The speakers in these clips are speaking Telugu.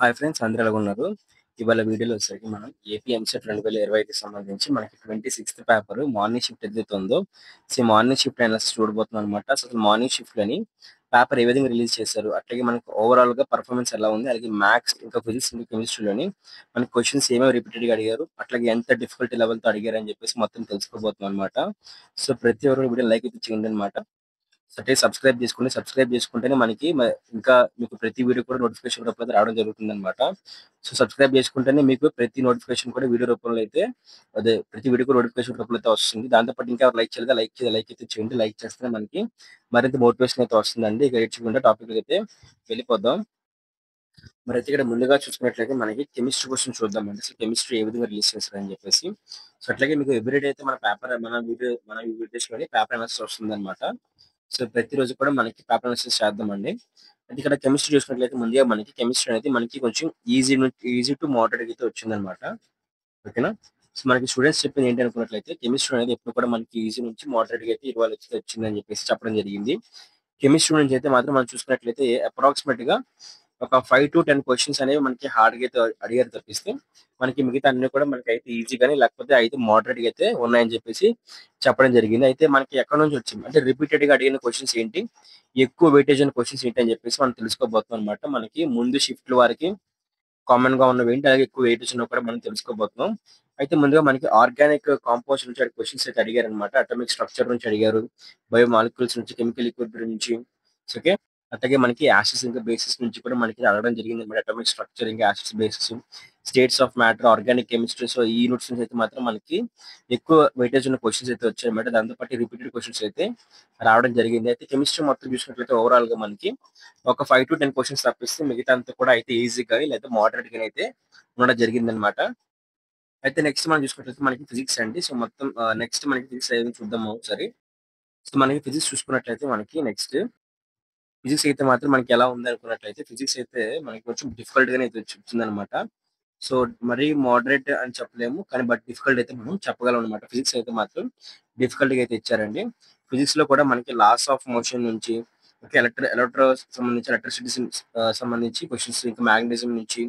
హాయ్ ఫ్రెండ్స్, అందరూ ఎలాగున్నారు? ఇవాళ వీడియోలో వచ్చేసరికి మనం ఏపీ ఎంసెట్ 2025కి సంబంధించి మనకి 26థ్ పేపర్ మార్నింగ్ షిఫ్ట్ ఏదైతే ఉందో, మార్నింగ్ షిఫ్ట్ అనాలిసిస్ చూడబోతున్నాం అనమాట. అసలు మార్నింగ్ షిఫ్ట్‌లోని పేపర్ ఏ విధంగా రిలీజ్ చేశారు? అట్లాగే మనకు ఓవరాల్‌గా పర్ఫార్మెన్స్ ఎలా ఉంది? అలాగే మ్యాథ్స్, ఇంకా ఫిజిక్స్, ఇంకా కెమిస్ట్రీలోని మనకి క్వెషన్స్ ఏమేమి రిపీటెడ్‌గా అడిగారు? అట్లాగే ఎంత డిఫికల్టీ లెవెల్‌తో అడిగారు అని చెప్పేసి మొత్తం తెలుసుకోబోతున్నాం అనమాట. ప్రతి ఒక్కరు వీడియో లైక్ అయితే చేయండి అనమాట. అంటే సబ్స్క్రైబ్ చేసుకోండి. సబ్స్క్రైబ్ చేసుకుంటేనే మనకి ఇంకా మీకు ప్రతి వీడియో కూడా నోటిఫికేషన్ రూపంలో రావడం జరుగుతుందనమాట. సబ్స్క్రైబ్ చేసుకుంటేనే మీకు ప్రతి నోటిఫికేషన్ కూడా వీడియో రూపంలో అయితే ప్రతి వీడియో కూడా నోటిఫికేషన్ రూపంలో అయితే వస్తుంది. దాంతో పాటు ఇంకా ఎవరు లైక్ చేయలేదా లైక్ అయితే చేయండి. లైక్ చేస్తేనే మనకి మరింత మోటివేషన్ అయితే వస్తుందండి. ఇక లేట్ చేయకుండా టాపిక్‌లోకి అయితే వెళ్ళిపోదాం. మరైతే ఇక్కడ ముందుగా చూసుకున్నట్లయితే మనకి కెమిస్ట్రీ క్వెషన్ చూద్దామండి. అసలు కెమిస్ట్రీ ఏ విధంగా రిలీజ్ చేశారని చెప్పేసి. అట్లాగే మీకు ఎవ్రీడే అయితే మన వీడియోస్‌లోని పేపర్ అనాలిసిస్ వస్తుందన్నమాట. ప్రతిరోజు కూడా మనకి పేపర్ అనాలిసిస్ చేద్దామండి. అయితే ఇక్కడ కెమిస్ట్రీ చూసుకున్నట్లయితే ముందుగా మనకి కెమిస్ట్రీ అనేది మనకి కొంచెం ఈజీ టు మోడరేట్ అయితే వచ్చిందన్నమాట. ఓకేనా? మనకి స్టూడెంట్స్ చెప్పింది ఏంటి అనుకున్నట్లయితే కెమిస్ట్రీ అనేది ఎప్పుడు కూడా మనకి ఈజీ నుంచి మోడరేట్‌గా అయితే ఇవాళ వచ్చిందని చెప్పేసి చెప్పడం జరిగింది. కెమిస్ట్రీ నుంచి అయితే మాత్రం మనం చూసుకున్నట్లయితే అప్రాక్సిమేట్‌గా ఒక 5-10 క్వెషన్స్ అనేవి మనకి హార్డ్‌గా అయితే అడిగారు తప్పిస్తే, మనకి మిగతా అన్ని కూడా మనకైతే ఈజీ గాని, లేకపోతే అయితే మోడరేట్‌గా అయితే ఉన్నాయని చెప్పేసి చెప్పడం జరిగింది. అయితే మనకి ఎక్కడి నుంచి వచ్చింది అంటే రిపీటెడ్‌గా అడిగిన క్వెషన్స్ ఏంటి? ఎక్కువ వెయిటేజ్ ఉన్న క్వెషన్స్ ఏంటి అని చెప్పేసి మనం తెలుసుకోబోతున్నాం అన్నమాట. మనకి ముందు షిఫ్ట్‌ల వారికి కామన్‌గా ఉన్నవేంటి, అలాగే ఎక్కువ వెయిటేజ్ ఉన్నవి కూడా మనం తెలుసుకోబోతున్నాం. అయితే ముందుగా మనకి ఆర్గానిక్ కాంపౌండ్స్ నుంచి క్వెషన్స్ అయితే అడిగారన్నమాట. అటామిక్ స్ట్రక్చర్ నుంచి అడిగారు. బయో మాలిక్యూల్స్ నుంచి, కెమికల్ ఈక్విలిబ్రియం నుంచి. ఓకే. అట్లాగే మనకి యాసిడ్స్ ఇంకా బేసిస్ నుంచి కూడా మనకి అడగడం జరిగిందన్నమాట. అటామిక్ స్ట్రక్చర్ ఇంకా acids, basis, states of matter, organic chemistry. ఈ యూనిట్స్ నుంచి అయితే మాత్రం మనకి ఎక్కువ వెయిటేజ్ ఉన్న క్వెషన్స్ అయితే వచ్చాయన్నమాట. దాంతో పాటు రిపీటెడ్ క్వెషన్స్ అయితే రావడం జరిగింది. అయితే కెమిస్ట్రీ మొత్తం చూసినట్లయితే ఓవరాల్‌గా మనకి ఒక 5-10 క్వెషన్స్ తప్పిస్తే మిగతా అంతా కూడా అయితే ఈజీగా లేదా మోడరేట్‌గా అయితే ఉండడం జరిగిందన్నమాట. అయితే నెక్స్ట్ మనం చూసుకున్నట్లయితే మనకి ఫిజిక్స్ అండి. మొత్తం నెక్స్ట్ మనకి ఫిజిక్స్ ఏదో చూద్దాము ఒకసారి. మనకి ఫిజిక్స్ చూసుకున్నట్లయితే మనకి నెక్స్ట్ ఫిజిక్స్ అయితే మాత్రం మనకి ఎలా ఉందనుకున్నట్లయితే ఫిజిక్స్ అయితే మనకి కొంచెం డిఫికల్ట్ గానే అయితే వచ్చిందనమాట. సో మరీ మోడరేట్ అని చెప్పలేము. కానీ డిఫికల్ట్ అయితే మనం చెప్పగలం అనమాట. ఫిజిక్స్ అయితే మాత్రం డిఫికల్ట్‌గా అయితే ఇచ్చారండి. ఫిజిక్స్‌లో కూడా మనకి లాస్ ఆఫ్ మోషన్ నుంచి, ఓకే, ఎలక్ట్రో సంబంధించి ఎలక్ట్రిసిటీ సంబంధించి క్వెషన్స్, ఇంకా మాగ్నెటిజం నుంచి,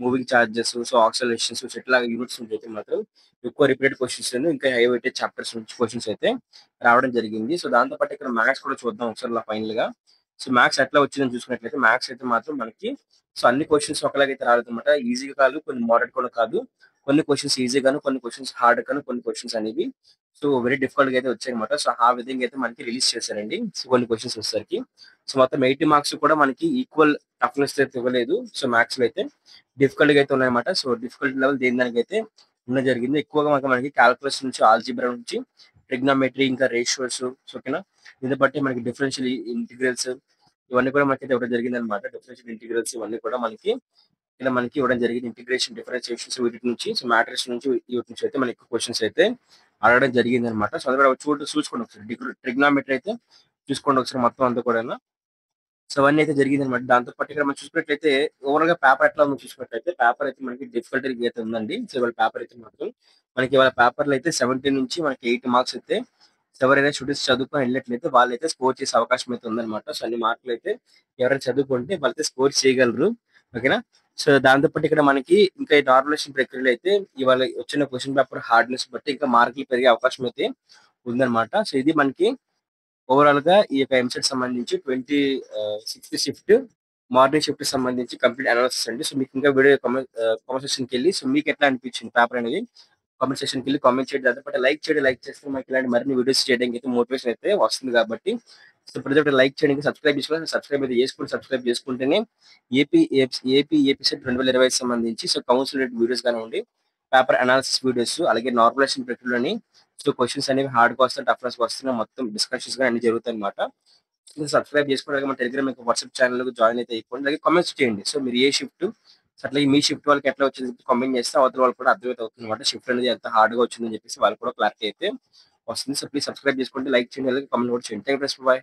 మూవింగ్ చార్జెస్, ఆక్సిలరేషన్స్ ఇట్లా యూనిట్స్ నుంచి అయితే మాత్రం ఎక్కువ రిపీటెడ్ క్వెషన్స్ ఇంకా హై వెయిటేజ్ చాప్టర్స్ నుంచి క్వెషన్స్ అయితే రావడం జరిగింది. దాంతో పాటు ఇక్కడ మ్యాథ్స్ కూడా చూద్దాం ఒకసారి ఫైనల్‌గా. మ్యాథ్స్ ఎట్లా వచ్చిందని చూసుకున్నట్లయితే మ్యాథ్స్ అయితే మాత్రం మనకి అన్ని క్వెషన్స్ ఒకలాగైతే రాలేదన్నమాట. ఈజీగా కాదు, కొన్ని మోడరేట్ కూడా కాదు. కొన్ని క్వెషన్స్ ఈజీ గాను, కొన్ని క్వెషన్స్ హార్డ్ గాను, కొన్ని క్వెషన్స్ అనేవి వెరీ డిఫికల్ట్‌గా అయితే వచ్చాయన్నమాట. ఆ విధంగా అయితే మనకి రిలీజ్ చేశారండి. కొన్ని క్వెషన్స్ వచ్చేసరికి. మొత్తం 80 మార్క్స్ కూడా మనకి ఈక్వల్ టఫ్‌నెస్ అయితే ఇవ్వలేదు. మ్యాథ్స్‌లో అయితే డిఫికల్ట్‌గా అయితే ఉన్నాయన్నమాట. డిఫికల్టీ లెవెల్ దేని దానికైతే ఉండడం జరిగింది. ఎక్కువగా మనకి కాలిక్యులస్ నుంచి, ఆల్జీబ్రా నుంచి, ట్రిగ్నోమెట్రీ, ఇంకా రేషియోస్, ఓకేనా? దీన్ని బట్టి మనకి డిఫరెన్షియల్ ఇంటిగ్రల్స్ ఇవన్నీ కూడా మనకైతే ఇవ్వడం జరిగిందన్నమాట. డిఫరెన్షియల్ ఇంటిగ్రల్స్ ఇవన్నీ కూడా మనకి ఇలా మనకి ఇవ్వడం జరిగింది. ఇంటిగ్రేషన్, డిఫరెన్షియేషన్స్ వీటి నుంచి, మ్యాట్రిక్స్ నుంచి, వీటి నుంచి అయితే మనకి క్వెషన్స్ అయితే అడగడం జరిగిందన్నమాట. అది కూడా చూసుకోండి ఒకసారి. ట్రిగ్నోమెట్రీ అయితే చూసుకోండి ఒకసారి మొత్తం అంతా కూడాను. అవన్నీ అయితే జరిగిందన్నమాట. దాంతో పాటు ఇక్కడ మనం చూసుకున్నట్లయితే ఓవరాల్‌గా పేపర్ ఎట్లా ఉందో చూసుకున్నట్లయితే పేపర్ అయితే మనకి డిఫికల్టీ అయితే ఉందండి. ఇవాళ పేపర్ అయితే మాత్రం మనకి ఇవాళ పేపర్‌లో అయితే 70 నుంచి మనకి 8 మార్క్స్ అయితే ఎవరైనా స్టూడెంట్స్ చదువుకొని వెళ్ళినట్లయితే వాళ్ళైతే స్కోర్ చేసే అవకాశం అయితే ఉందన్నమాట. అన్ని మార్కులు అయితే ఎవరైనా చదువుకుంటే వాళ్ళైతే స్కోర్ చేయగలరు. ఓకేనా? దాంతో పాటు ఇక్కడ మనకి ఇంకా ఈ నార్మలైజేషన్ ప్రక్రియలో అయితే ఇవాళ వచ్చిన క్వెషన్ పేపర్ హార్డ్‌నెస్ బట్టి ఇంకా మార్కులు పెరిగే అవకాశం అయితే ఉందన్నమాట. ఇది మనకి ఓవరాల్‌గా ఈ యొక్క ఎంసెట్ సంబంధించి 26థ్ షిఫ్ట్ మార్నింగ్ షిఫ్ట్‌కి సంబంధించి కంప్లీట్ అనాలిసిస్ అండి. మీకు ఇంకా వీడియో కామెంట్ సెక్షన్‌కెళ్ళి మీకు ఎట్లా అనిపించింది పేపర్ అనేది కామెంట్ సెక్షన్‌కెళ్ళి కామెంట్ చేయండి. దాంతో పాటు లైక్ చేయండి. లైక్ చేస్తే మనకి ఇలాంటి మరిన్ని వీడియోస్ చేయడానికి అయితే మోటివేషన్ అయితే వస్తుంది కాబట్టి ప్రతి ఒక్కటి లైక్ చేయండి. సబ్స్క్రైబ్ చేసుకోవాలి. సబ్స్క్రైబ్ చేసుకుంటేనే ఏపీ సెట్ 2025 సంబంధించి కౌన్సిల్ రేట్ వీడియోస్ కానివ్వండి, పేపర్ అనాలిసిస్ వీడియోస్, అలాగే నార్మలైజేషన్ ప్రక్రియలోని క్వెషన్స్ అనేవి హార్డ్‌గా వస్తాయి, టఫ్‌నెస్‌గా వస్తున్నాయి. మొత్తం డిస్కషన్స్ గాని అన్ని జరుగుతాయన్నమాట. సబ్స్క్రైబ్ చేసుకోండి. అలాగే మన టెలిగ్రామ్ ఇంకా వాట్సాప్ ఛానెల్‌కి జాయిన్ అయితే అయిపోండి. అలాగే కామెంట్స్ చేయండి. మీరు ఏ షిఫ్ట్, అట్లాగే మీ షిఫ్ట్ వాళ్ళకి ఎట్లా వచ్చింది కామెంట్ చేస్తే అవతల వాళ్ళకి కూడా అర్థమైతే అవుతుందన్నమాట. షిఫ్ట్ అనేది ఎంత హార్డ్‌గా వచ్చిందని చెప్పేసి వాళ్ళకి కూడా క్లారిటీ అయితే వస్తుంది. ప్లీజ్ సబ్స్క్రైబ్ చేసుకోండి, లైక్ చేయండి, అలాగే కామెంట్ కూడా చేయండి. Thank you friends. బై.